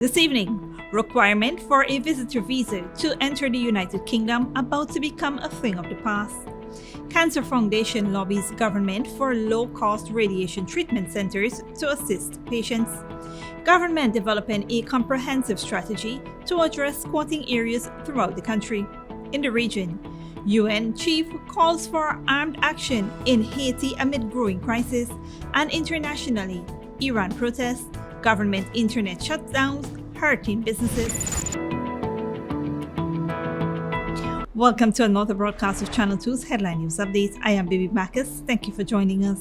This evening, requirement for a visitor visa to enter the United Kingdom about to become a thing of the past. Cancer Foundation lobbies government for low-cost radiation treatment centers to assist patients. Government developing a comprehensive strategy to address squatting areas throughout the country. In the region, UN chief calls for armed action in Haiti amid growing crisis, and internationally, Iran protests, government internet shutdowns, hurting businesses. Welcome to another broadcast of Channel 2's Headline News Updates. I am Baby Bacchus. Thank you for joining us.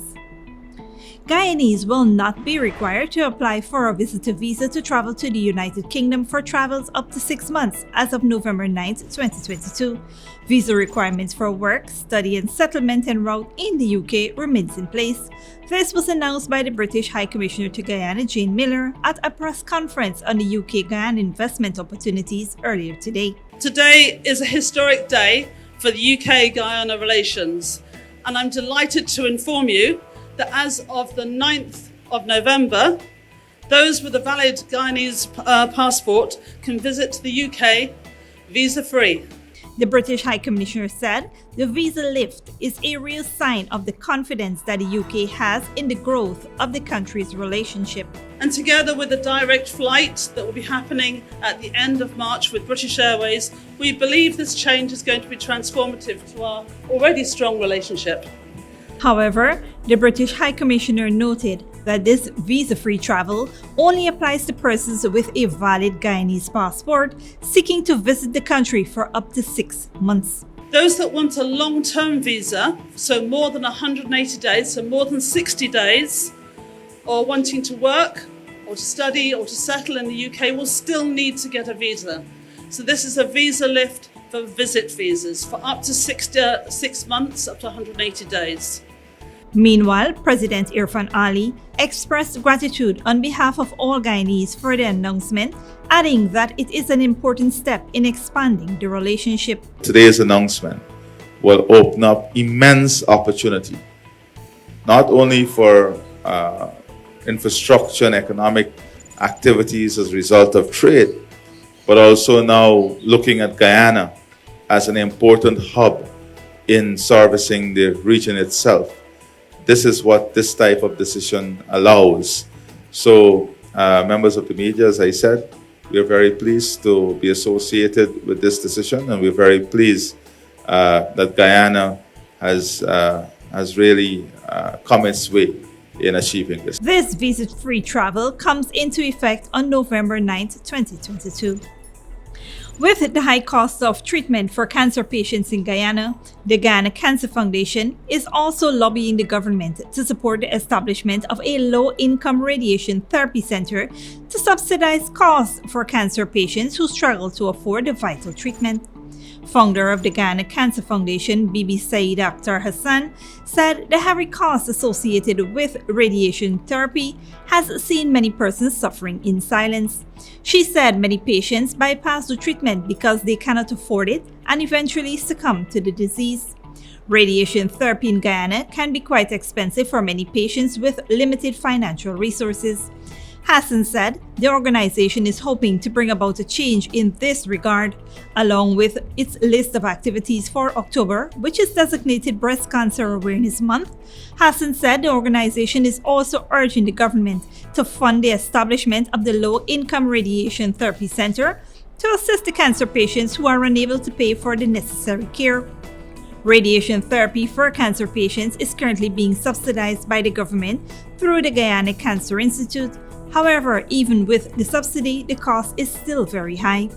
Guyanese will not be required to apply for a visitor visa to travel to the United Kingdom for travels up to 6 months as of November 9, 2022. Visa requirements for work, study and settlement en route in the UK remains in place. This was announced by the British High Commissioner to Guyana, Jane Miller, at a press conference on the UK-Guyana investment opportunities earlier today. Today is a historic day for the UK-Guyana relations, and I'm delighted to inform you that as of the 9th of November, those with a valid Guyanese passport can visit the UK visa-free. The British High Commissioner said the visa lift is a real sign of the confidence that the UK has in the growth of the country's relationship. And together with a direct flight that will be happening at the end of March with British Airways, we believe this change is going to be transformative to our already strong relationship. However, the British High Commissioner noted that this visa-free travel only applies to persons with a valid Guyanese passport seeking to visit the country for up to 6 months. Those that want a long-term visa, so more than 180 days, so more than 60 days, or wanting to work or to study or to settle in the UK will still need to get a visa. So this is a visa lift for visit visas for up to 6 months, up to 180 days. Meanwhile, President Irfan Ali expressed gratitude on behalf of all Guyanese for the announcement, adding that it is an important step in expanding the relationship. Today's announcement will open up immense opportunity, not only for infrastructure and economic activities as a result of trade, but also now looking at Guyana as an important hub in servicing the region itself. This is what this type of decision allows. So, members of the media, as I said, we are very pleased to be associated with this decision, and we're very pleased that Guyana has really come its way in achieving this. This visa-free travel comes into effect on November 9, 2022. With the high cost of treatment for cancer patients in Guyana, the Guyana Cancer Foundation is also lobbying the government to support the establishment of a low-income radiation therapy center to subsidize costs for cancer patients who struggle to afford the vital treatment. Founder of the Guyana Cancer Foundation, Bibi Saeed Akhtar Hassan, said the heavy costs associated with radiation therapy has seen many persons suffering in silence. She said many patients bypass the treatment because they cannot afford it and eventually succumb to the disease. Radiation therapy in Guyana can be quite expensive for many patients with limited financial resources. Hassan said the organization is hoping to bring about a change in this regard, along with its list of activities for October, which is designated Breast Cancer Awareness Month. Hassan said the organization is also urging the government to fund the establishment of the Low-Income Radiation Therapy Center to assist the cancer patients who are unable to pay for the necessary care. Radiation therapy for cancer patients is currently being subsidized by the government through the Guyana Cancer Institute. However, even with the subsidy, the cost is still very high.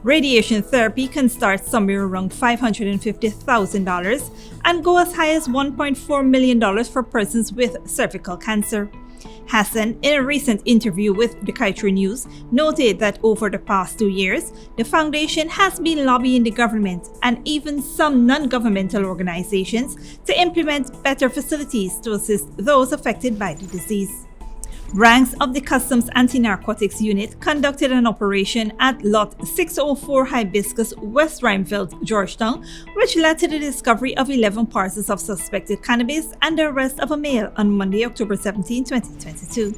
Radiation therapy can start somewhere around $550,000 and go as high as $1.4 million for persons with cervical cancer. Hassan, in a recent interview with the Kaitra News, noted that over the past 2 years, the foundation has been lobbying the government and even some non-governmental organizations to implement better facilities to assist those affected by the disease. Ranks of the Customs Anti-Narcotics Unit conducted an operation at Lot 604 Hibiscus, West Rhymeville, Georgetown, which led to the discovery of 11 parcels of suspected cannabis and the arrest of a male on Monday, October 17, 2022.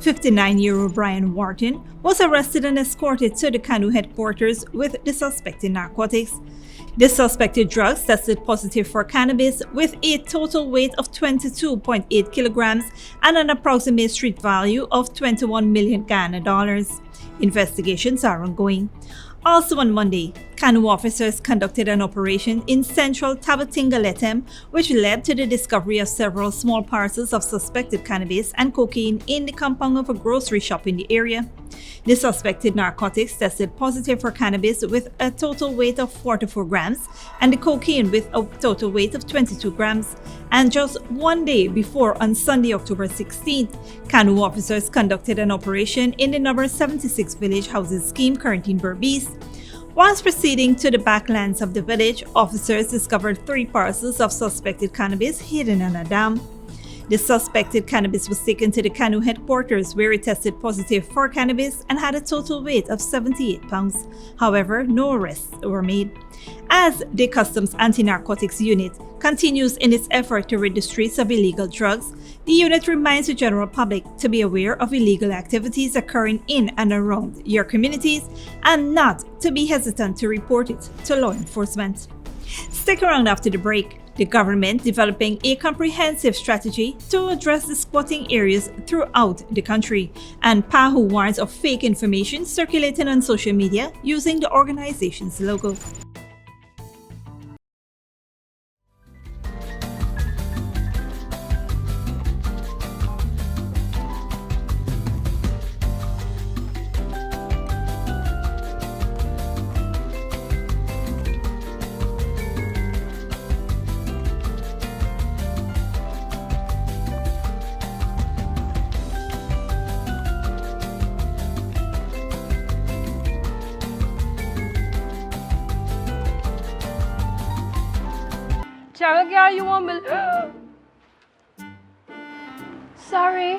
59-year-old Brian Wharton was arrested and escorted to the Kanu headquarters with the suspected narcotics. The suspected drugs tested positive for cannabis with a total weight of 22.8 kilograms and an approximate street value of 21 million Ghana dollars. Investigations are ongoing. Also on Monday, Kanu officers conducted an operation in central Tabatingaletem, which led to the discovery of several small parcels of suspected cannabis and cocaine in the compound of a grocery shop in the area. The suspected narcotics tested positive for cannabis with a total weight of 44 grams and the cocaine with a total weight of 22 grams. And just one day before, on Sunday, October 16th, Kanu officers conducted an operation in the number 76 village housing scheme currently in Berbice. Whilst proceeding to the backlands of the village, officers discovered 3 parcels of suspected cannabis hidden in a dam. The suspected cannabis was taken to the Kanu headquarters where it tested positive for cannabis and had a total weight of 78 pounds. However, no arrests were made. As the Customs Anti-Narcotics Unit continues in its effort to rid the streets of illegal drugs, the unit reminds the general public to be aware of illegal activities occurring in and around your communities and not to be hesitant to report it to law enforcement. Stick around after the break. The government developing a comprehensive strategy to address the squatting areas throughout the country, and PAHU warns of fake information circulating on social media using the organization's logo. Cheryl, girl, you want me? Sorry,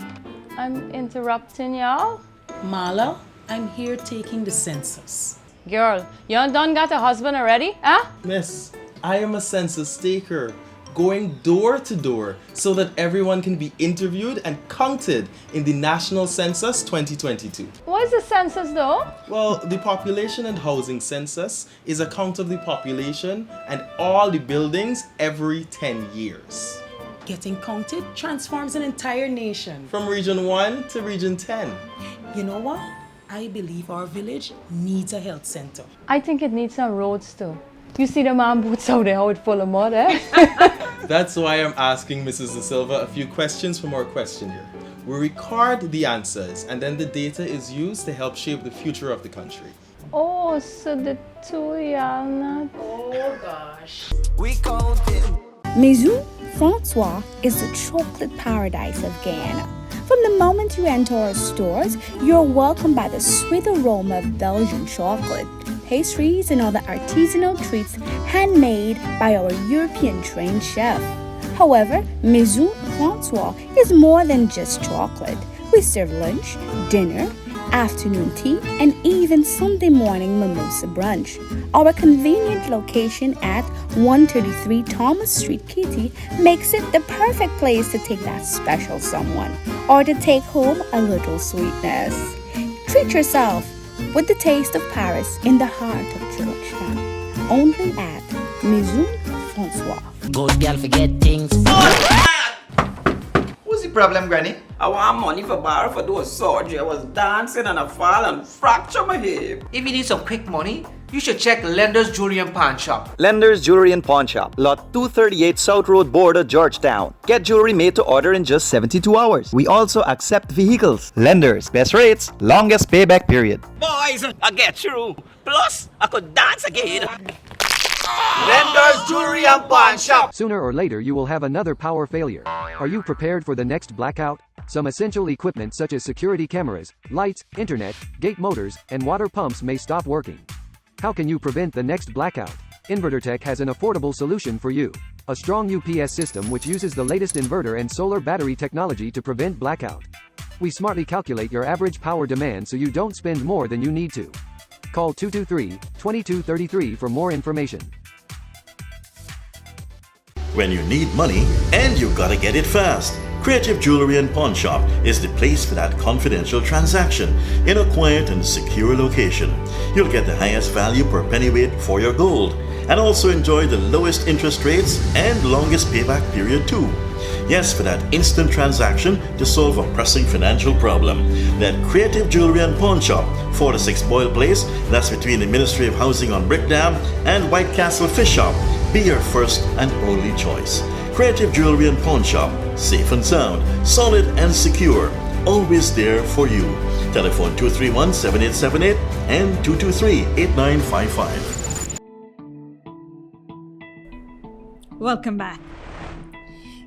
I'm interrupting y'all. Marla, I'm here taking the census. Girl, you done got a husband already, huh? Miss, I am a census taker, going door to door so that everyone can be interviewed and counted in the National Census 2022. What is the census though? Well, the Population and Housing Census is a count of the population and all the buildings every 10 years. Getting counted transforms an entire nation. From Region 1 to Region 10. You know what? I believe our village needs a health center. I think it needs some roads too. You see the man boots out there, how it full of mud, eh? That's why I'm asking Mrs. Da Silva a few questions from our questionnaire. We record the answers and then the data is used to help shape the future of the country. Oh, so the two y'all not... Oh gosh. We counted. Maison Francois is the chocolate paradise of Guyana. From the moment you enter our stores, you're welcomed by the sweet aroma of Belgian chocolate, pastries, and other artisanal treats handmade by our European-trained chef. However, Maison Francois is more than just chocolate. We serve lunch, dinner, afternoon tea, and even Sunday morning mimosa brunch. Our convenient location at 133 Thomas Street, Kitty, makes it the perfect place to take that special someone or to take home a little sweetness. Treat yourself with the taste of Paris in the heart of Georgetown. Only at Maison Francois. Good girl forget things. What's the problem, Granny? I want money for borrow for those surgery. I was dancing and I fall and fracture my hip. If you need some quick money, you should check Lender's Jewelry and Pawn Shop. Lender's Jewelry and Pawn Shop, lot 238 South Road Border, Georgetown. Get jewelry made to order in just 72 hours. We also accept vehicles. Lender's, best rates, longest payback period. Boys, I get through. Plus, I could dance again. Lender's Jewelry and Pawn Shop. Sooner or later you will have another power failure. Are you prepared for the next blackout? Some essential equipment such as security cameras, lights, internet, gate motors, and water pumps may stop working. How can you prevent the next blackout? InverterTech has an affordable solution for you. A strong UPS system which uses the latest inverter and solar battery technology to prevent blackout. We smartly calculate your average power demand so you don't spend more than you need to. Call 223-2233 for more information. When you need money and you gotta get it fast, Creative Jewelry and Pawn Shop is the place for that confidential transaction in a quiet and secure location. You'll get the highest value per pennyweight for your gold and also enjoy the lowest interest rates and longest payback period too. Yes, for that instant transaction to solve a pressing financial problem. That Creative Jewelry and Pawn Shop, 46 Boyle Place, that's between the Ministry of Housing on Brick Dam and White Castle Fish Shop. Be your first and only choice. Creative Jewelry and Pawn Shop, safe and sound, solid and secure, always there for you. Telephone 231-7878 and 223-8955. Welcome back.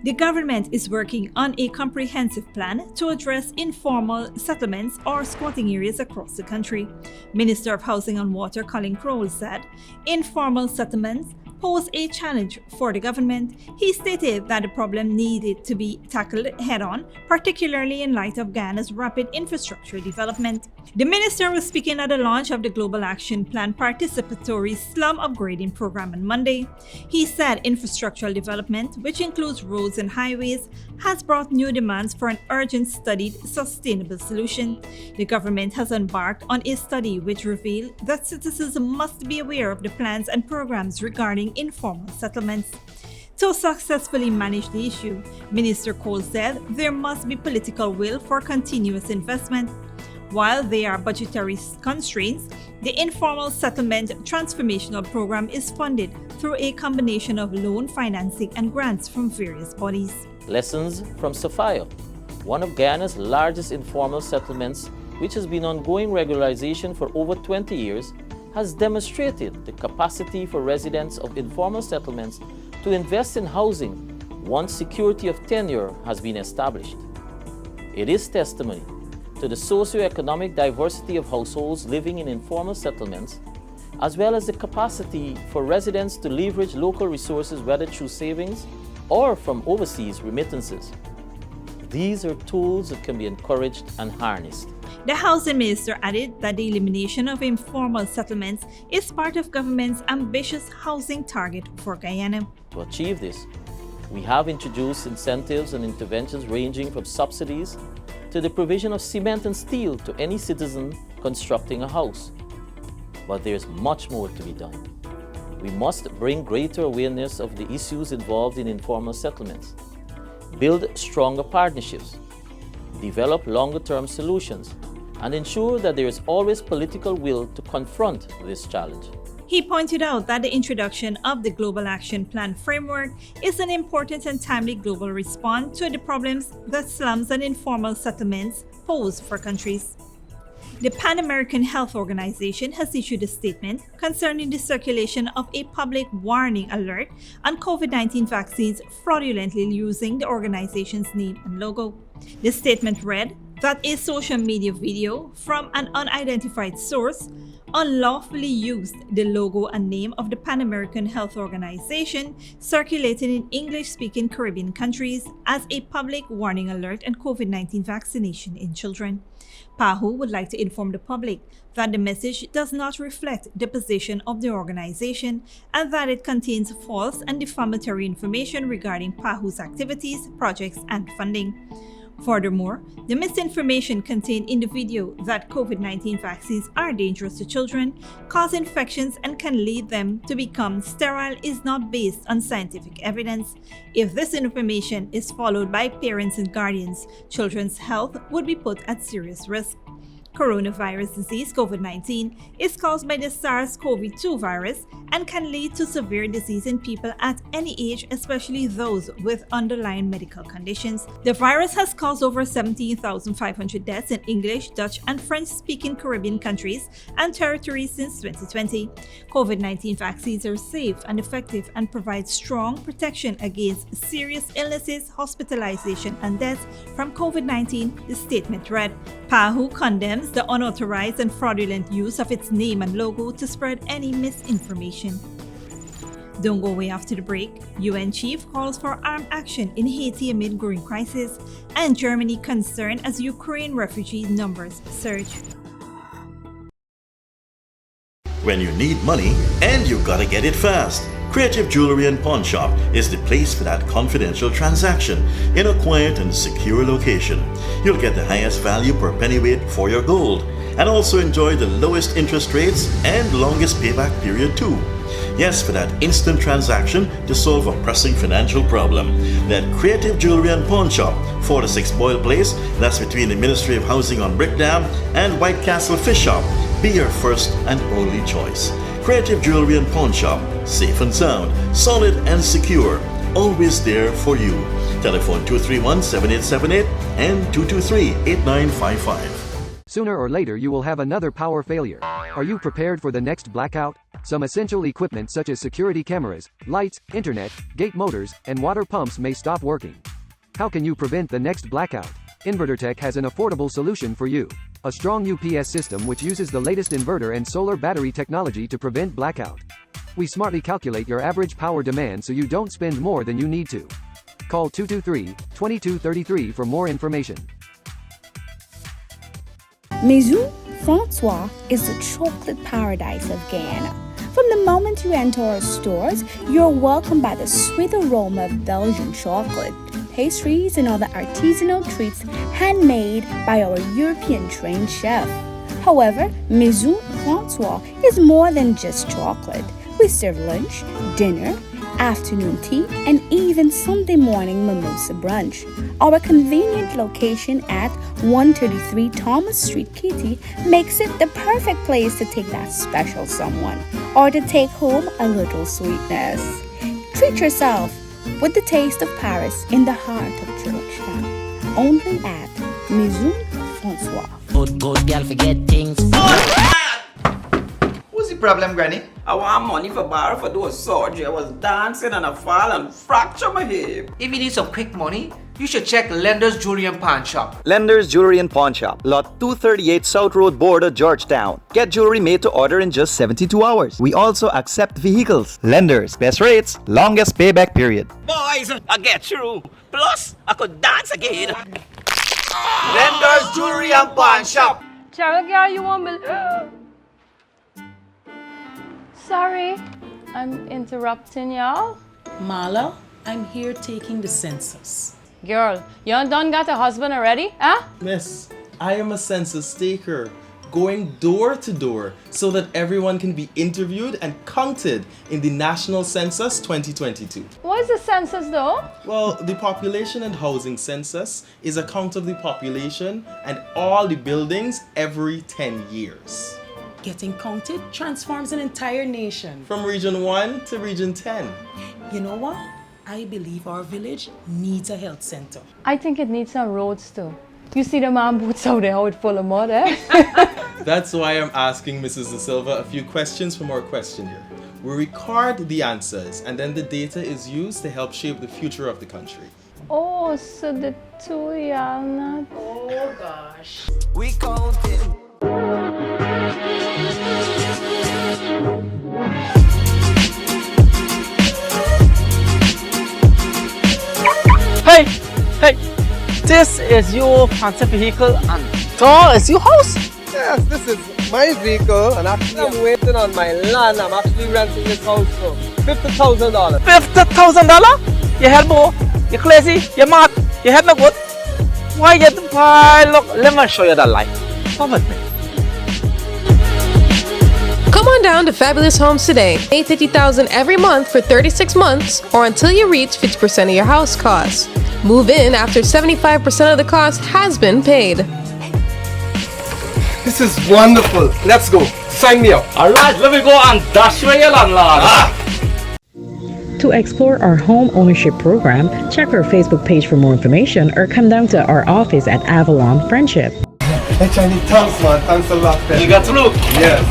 The government is working on a comprehensive plan to address informal settlements or squatting areas across the country. Minister of Housing and Water Colin Crowell said informal settlements pose a challenge for the government. He stated that the problem needed to be tackled head-on, particularly in light of Ghana's rapid infrastructure development. The minister was speaking at the launch of the Global Action Plan Participatory Slum Upgrading Program on Monday. He said infrastructural development, which includes roads and highways, has brought new demands for an urgent studied, sustainable solution. The government has embarked on a study which revealed that citizens must be aware of the plans and programs regarding informal settlements. To successfully manage the issue, Minister Cole said there must be political will for continuous investment. While there are budgetary constraints, the Informal Settlement Transformational Program is funded through a combination of loan financing and grants from various bodies. Lessons from Sophia, one of Guyana's largest informal settlements, which has been ongoing regularization for over 20 years, has demonstrated the capacity for residents of informal settlements to invest in housing once security of tenure has been established. It is testimony to the socio-economic diversity of households living in informal settlements, as well as the capacity for residents to leverage local resources whether through savings or from overseas remittances. These are tools that can be encouraged and harnessed. The housing minister added that the elimination of informal settlements is part of government's ambitious housing target for Guyana. To achieve this, we have introduced incentives and interventions ranging from subsidies to the provision of cement and steel to any citizen constructing a house. But there's much more to be done. We must bring greater awareness of the issues involved in informal settlements, build stronger partnerships, develop longer-term solutions, and ensure that there is always political will to confront this challenge. He pointed out that the introduction of the Global Action Plan framework is an important and timely global response to the problems that slums and informal settlements pose for countries. The Pan American Health Organization has issued a statement concerning the circulation of a public warning alert on COVID-19 vaccines fraudulently using the organization's name and logo. The statement read that a social media video from an unidentified source unlawfully used the logo and name of the Pan American Health Organization circulating in English-speaking Caribbean countries as a public warning alert on COVID-19 vaccination in children. PAHO would like to inform the public that the message does not reflect the position of the organization and that it contains false and defamatory information regarding PAHO's activities, projects, and funding. Furthermore, the misinformation contained in the video that COVID-19 vaccines are dangerous to children, cause infections, and can lead them to become sterile is not based on scientific evidence. If this information is followed by parents and guardians, children's health would be put at serious risk. Coronavirus disease COVID-19 is caused by the SARS-CoV-2 virus and can lead to severe disease in people at any age, especially those with underlying medical conditions. The virus has caused over 17,500 deaths in English, Dutch, and French-speaking Caribbean countries and territories since 2020. COVID-19 vaccines are safe and effective and provide strong protection against serious illnesses, hospitalization, and deaths from COVID-19, the statement read. PAHO condemns the unauthorized and fraudulent use of its name and logo to spread any misinformation. Don't go away after the break. UN chief calls for armed action in Haiti amid growing crisis, and Germany concerned as Ukraine refugee numbers surge. When you need money and you gotta get it fast, Creative Jewelry and Pawn Shop is the place for that confidential transaction in a quiet and secure location. You'll get the highest value per pennyweight for your gold and also enjoy the lowest interest rates and longest payback period too. Yes, for that instant transaction to solve a pressing financial problem. That Creative Jewelry and Pawn Shop, 46 Boyle Place, that's between the Ministry of Housing on Brickdam and White Castle Fish Shop, be your first and only choice. Creative Jewelry and Pawn Shop, safe and sound, solid and secure, always there for you. Telephone 231-7878 and 223-8955. Sooner or later you will have another power failure. Are you prepared for the next blackout? Some essential equipment such as security cameras, lights, internet, gate motors, and water pumps may stop working. How can you prevent the next blackout? InverterTech has an affordable solution for you. A strong UPS system which uses the latest inverter and solar battery technology to prevent blackout. We smartly calculate your average power demand so you don't spend more than you need to. Call 223-2233 for more information. Maison Francois is the chocolate paradise of Guyana. From the moment you enter our stores, you're welcomed by the sweet aroma of Belgian chocolate, pastries, and other artisanal treats handmade by our European-trained chef. However, Maison Francois is more than just chocolate. We serve lunch, dinner, afternoon tea, and even Sunday morning mimosa brunch. Our convenient location at 133 Thomas Street, Katy, makes it the perfect place to take that special someone or to take home a little sweetness. Treat yourself with the taste of Paris in the heart of Georgetown. Only at Maison Francois. Good girl forget things. What's the problem, Granny? I want money for borrow for those surgery. I was dancing and I fall and fracture my hip. If you need some quick money, you should check Lender's Jewelry and Pawn Shop. Lender's Jewelry and Pawn Shop, Lot 238 South Road Border, Georgetown. Get jewelry made to order in just 72 hours. We also accept vehicles. Lender's, best rates, longest payback period. Boys, I get through. Plus, I could dance again. Lender's Jewelry and Pawn Shop. Cheryl, girl, you won't believe. Sorry, I'm interrupting y'all. Marla, I'm here taking the census. Girl, you done got a husband already, huh? Miss, I am a census taker, going door to door so that everyone can be interviewed and counted in the National Census 2022. What is the census though? Well, the Population and Housing Census is a count of the population and all the buildings every 10 years. Getting counted transforms an entire nation. From Region 1 to Region 10. You know what? I believe our village needs a health center. I think it needs some roads too. You see the man boots out there, how it's full of mud, eh? That's why I'm asking Mrs. De Silva a few questions from our questionnaire. We record the answers and then the data is used to help shape the future of the country. Oh, so the two y'all not... Oh gosh. We counted. Hey, this is your fancy vehicle and that is your house? Yes, this is my vehicle and actually I'm waiting on my land. I'm actually renting this house for $50,000. $50,000? You head boy, you crazy, you mad, you head no good. Why you buy? Look, let me show you that light. Come with me. Come on down to Fabulous Homes today. Pay $50,000 every month for 36 months or until you reach 50% of your house costs. Move in after 75% of the cost has been paid. This is wonderful. Let's go. Sign me up. Alright, let me go and dash away your landlord. To explore our home ownership program, check our Facebook page for more information or come down to our office at Avalon Friendship. Hey, Chinese, thanks, man. Thanks a lot. You got to look. Yes.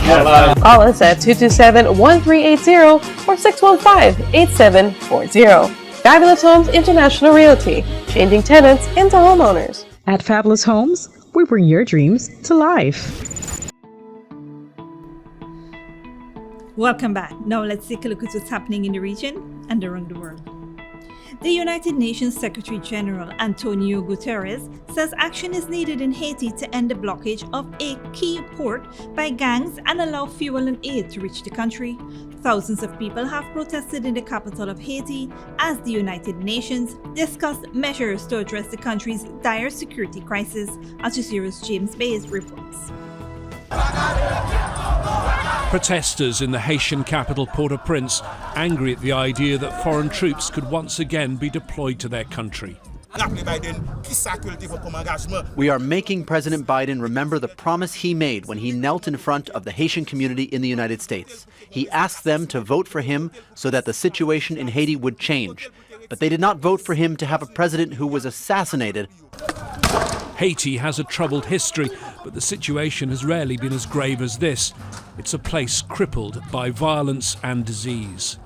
Call us at 227-1380 or 615-8740. Fabulous Homes International Realty, changing tenants into homeowners. At Fabulous Homes, we bring your dreams to life. Welcome back. Now let's take a look at what's happening in the region and around the world. The United Nations Secretary General Antonio Guterres says action is needed in Haiti to end the blockage of a key port by gangs and allow fuel and aid to reach the country. Thousands of people have protested in the capital of Haiti as the United Nations discussed measures to address the country's dire security crisis. Al Jazeera's James Bays reports. Protesters in the Haitian capital Port-au-Prince angry at the idea that foreign troops could once again be deployed to their country. We are making President Biden remember the promise he made when he knelt in front of the Haitian community in the United States. He asked them to vote for him so that the situation in Haiti would change. But they did not vote for him to have a president who was assassinated. Haiti has a troubled history, but the situation has rarely been as grave as this. It's a place crippled by violence and disease.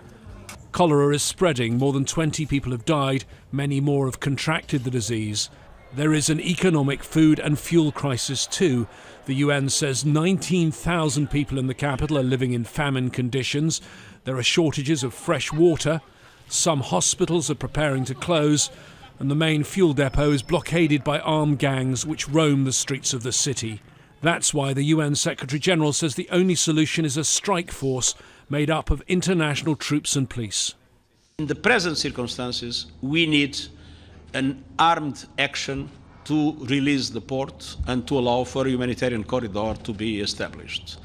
Cholera is spreading. More than 20 people have died. Many more have contracted the disease. There is an economic, food and fuel crisis too. The UN says 19,000 people in the capital are living in famine conditions. There are shortages of fresh water. Some hospitals are preparing to close. And the main fuel depot is blockaded by armed gangs which roam the streets of the city. That's why the UN Secretary-General says the only solution is a strike force made up of international troops and police. In the present circumstances, we need an armed action to release the port and to allow for a humanitarian corridor to be established.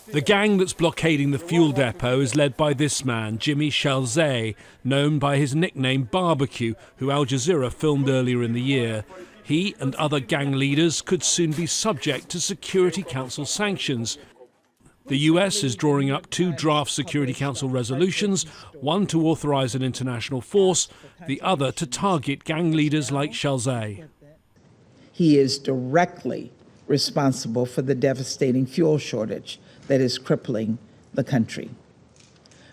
The gang that's blockading the fuel depot is led by this man, Jimmy Shalzay, known by his nickname Barbecue, who Al Jazeera filmed earlier in the year. He and other gang leaders could soon be subject to Security Council sanctions. The US is drawing up 2 draft Security Council resolutions, one to authorize an international force, the other to target gang leaders like Shalzay. He is directly responsible for the devastating fuel shortage that is crippling the country.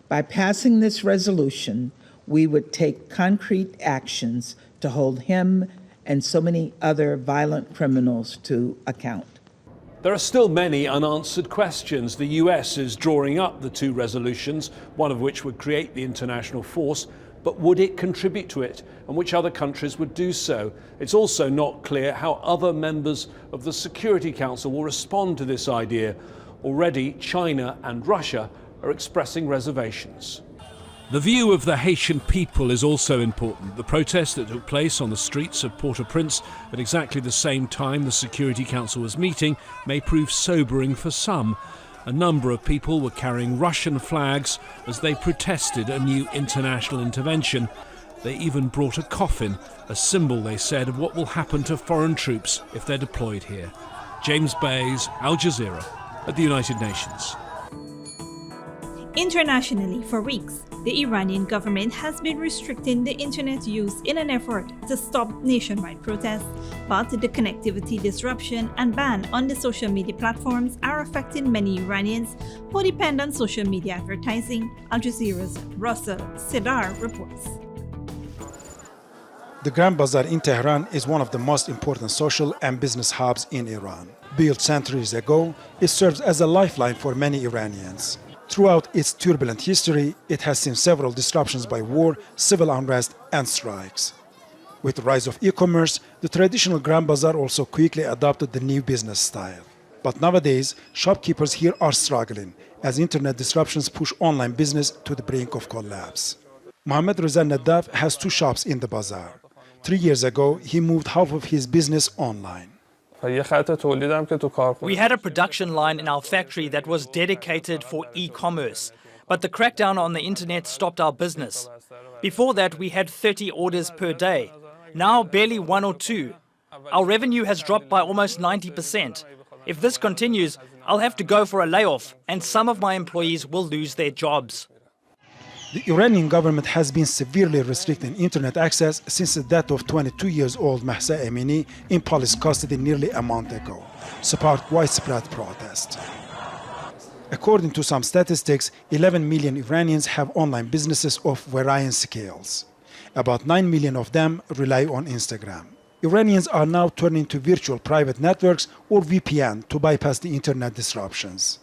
By passing this resolution, we would take concrete actions to hold him and so many other violent criminals to account. There are still many unanswered questions. The US is drawing up the 2 resolutions, one of which would create the international force, but would it contribute to it, and which other countries would do so? It's also not clear how other members of the Security Council will respond to this idea. Already, China and Russia are expressing reservations. The view of the Haitian people is also important. The protest that took place on the streets of Port-au-Prince at exactly the same time the Security Council was meeting may prove sobering for some. A number of people were carrying Russian flags as they protested a new international intervention. They even brought a coffin, a symbol, they said, of what will happen to foreign troops if they're deployed here. James Bays, Al Jazeera, at the United Nations. Internationally, for weeks, the Iranian government has been restricting the internet use in an effort to stop nationwide protests, but the connectivity disruption and ban on the social media platforms are affecting many Iranians who depend on social media advertising. Al Jazeera's Russell Sidar reports. The Grand Bazaar in Tehran is one of the most important social and business hubs in Iran. Built centuries ago, it serves as a lifeline for many Iranians. Throughout its turbulent history, it has seen several disruptions by war, civil unrest, and strikes. With the rise of e-commerce, the traditional Grand Bazaar also quickly adopted the new business style. But nowadays, shopkeepers here are struggling, as internet disruptions push online business to the brink of collapse. Mohammad Reza Nadav has 2 shops in the bazaar. 3 years ago, he moved half of his business online. We had a production line in our factory that was dedicated for e-commerce, but the crackdown on the internet stopped our business. Before that, we had 30 orders per day. Now, barely 1 or 2. Our revenue has dropped by almost 90%. If this continues, I'll have to go for a layoff, and some of my employees will lose their jobs. The Iranian government has been severely restricting internet access since the death of 22-year-old Mahsa Amini in police custody nearly a month ago, sparked widespread protest. According to some statistics, 11 million Iranians have online businesses of varying scales. About 9 million of them rely on Instagram. Iranians are now turning to virtual private networks or VPN to bypass the internet disruptions.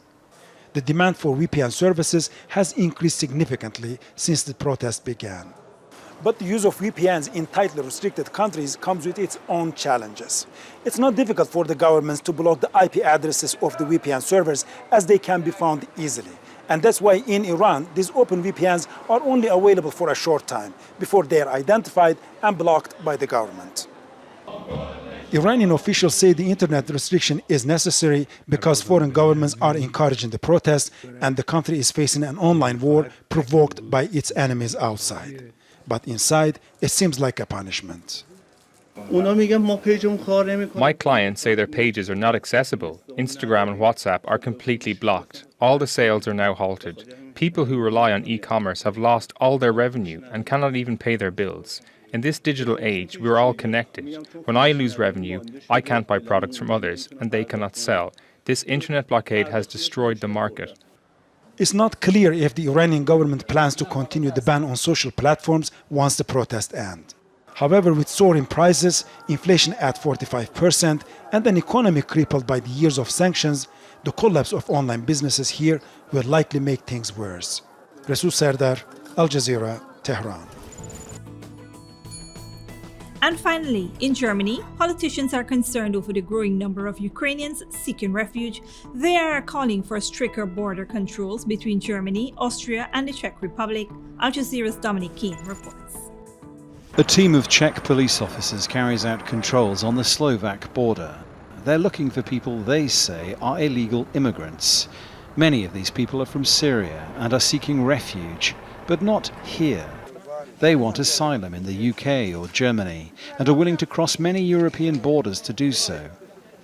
The demand for VPN services has increased significantly since the protest began. But the use of VPNs in tightly restricted countries comes with its own challenges. It's not difficult for the governments to block the IP addresses of the VPN servers, as they can be found easily. And that's why in Iran, these open VPNs are only available for a short time before they are identified and blocked by the government. Iranian officials say the internet restriction is necessary because foreign governments are encouraging the protests and the country is facing an online war provoked by its enemies outside. But inside, it seems like a punishment. My clients say their pages are not accessible. Instagram and WhatsApp are completely blocked. All the sales are now halted. People who rely on e-commerce have lost all their revenue and cannot even pay their bills. In this digital age, we're all connected. When I lose revenue, I can't buy products from others, and they cannot sell. This internet blockade has destroyed the market. It's not clear if the Iranian government plans to continue the ban on social platforms once the protests end. However, with soaring prices, inflation at 45%, and an economy crippled by the years of sanctions, the collapse of online businesses here will likely make things worse. Resul Serdar, Al Jazeera, Tehran. And finally, in Germany, politicians are concerned over the growing number of Ukrainians seeking refuge. They are calling for stricter border controls between Germany, Austria, and the Czech Republic. Al Jazeera's Dominic Keane reports. A team of Czech police officers carries out controls on the Slovak border. They're looking for people they say are illegal immigrants. Many of these people are from Syria and are seeking refuge, but not here. They want asylum in the UK or Germany and are willing to cross many European borders to do so.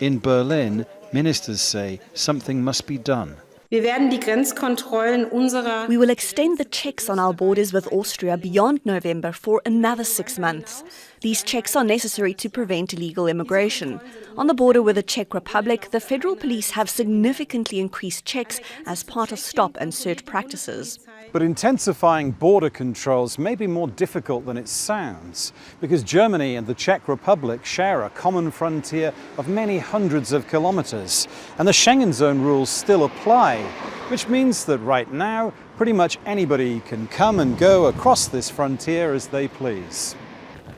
In Berlin, ministers say something must be done. We will extend the checks on our borders with Austria beyond November for another 6 months. These checks are necessary to prevent illegal immigration. On the border with the Czech Republic, the federal police have significantly increased checks as part of stop and search practices. But intensifying border controls may be more difficult than it sounds, because Germany and the Czech Republic share a common frontier of many hundreds of kilometers, and the Schengen zone rules still apply, which means that right now, pretty much anybody can come and go across this frontier as they please.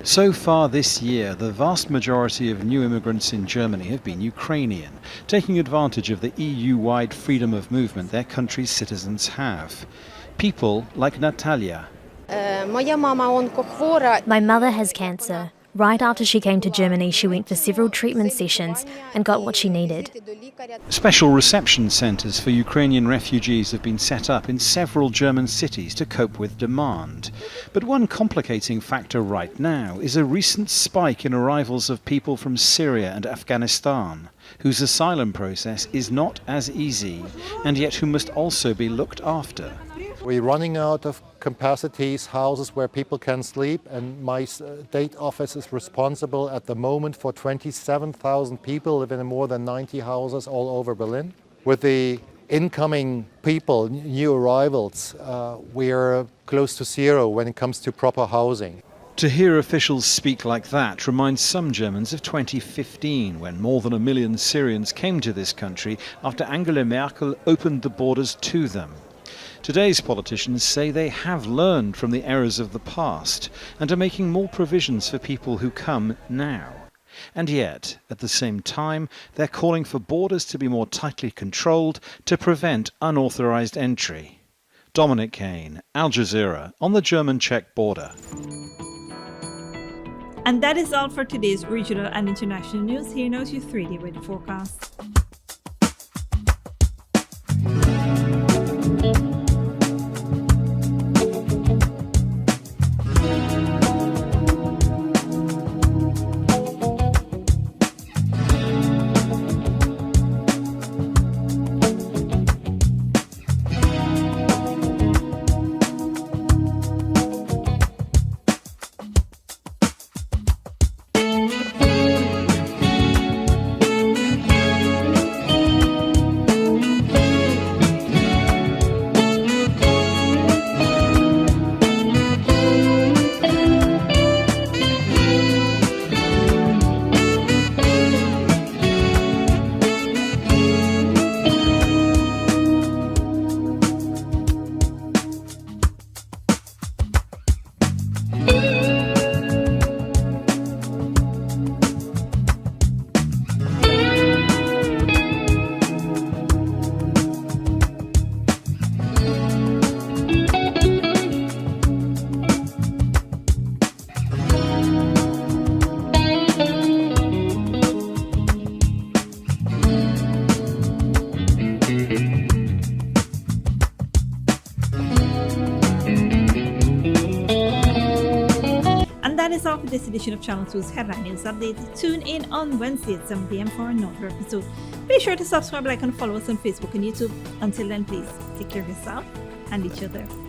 So far this year, the vast majority of new immigrants in Germany have been Ukrainian, taking advantage of the EU-wide freedom of movement their country's citizens have. People like Natalia. My mother has cancer. Right after she came to Germany, she went for several treatment sessions and got what she needed. Special reception centres for Ukrainian refugees have been set up in several German cities to cope with demand. But one complicating factor right now is a recent spike in arrivals of people from Syria and Afghanistan, whose asylum process is not as easy, and yet who must also be looked after. We're running out of capacities, houses where people can sleep, and my state office is responsible at the moment for 27,000 people living in more than 90 houses all over Berlin. With the incoming people, new arrivals, we're close to zero when it comes to proper housing. To hear officials speak like that reminds some Germans of 2015, when more than 1 million Syrians came to this country after Angela Merkel opened the borders to them. Today's politicians say they have learned from the errors of the past and are making more provisions for people who come now. And yet, at the same time, they're calling for borders to be more tightly controlled to prevent unauthorized entry. Dominic Kane, Al Jazeera, on the German-Czech border. And that is all for today's regional and international news. Here now is your 3-day weather forecast. is all for this edition of Channel 2's Headline News Update. Tune in on Wednesday at 7 p.m. for another episode. Be sure to subscribe, like, and follow us on Facebook and YouTube. Until then, please take care of yourself and each other.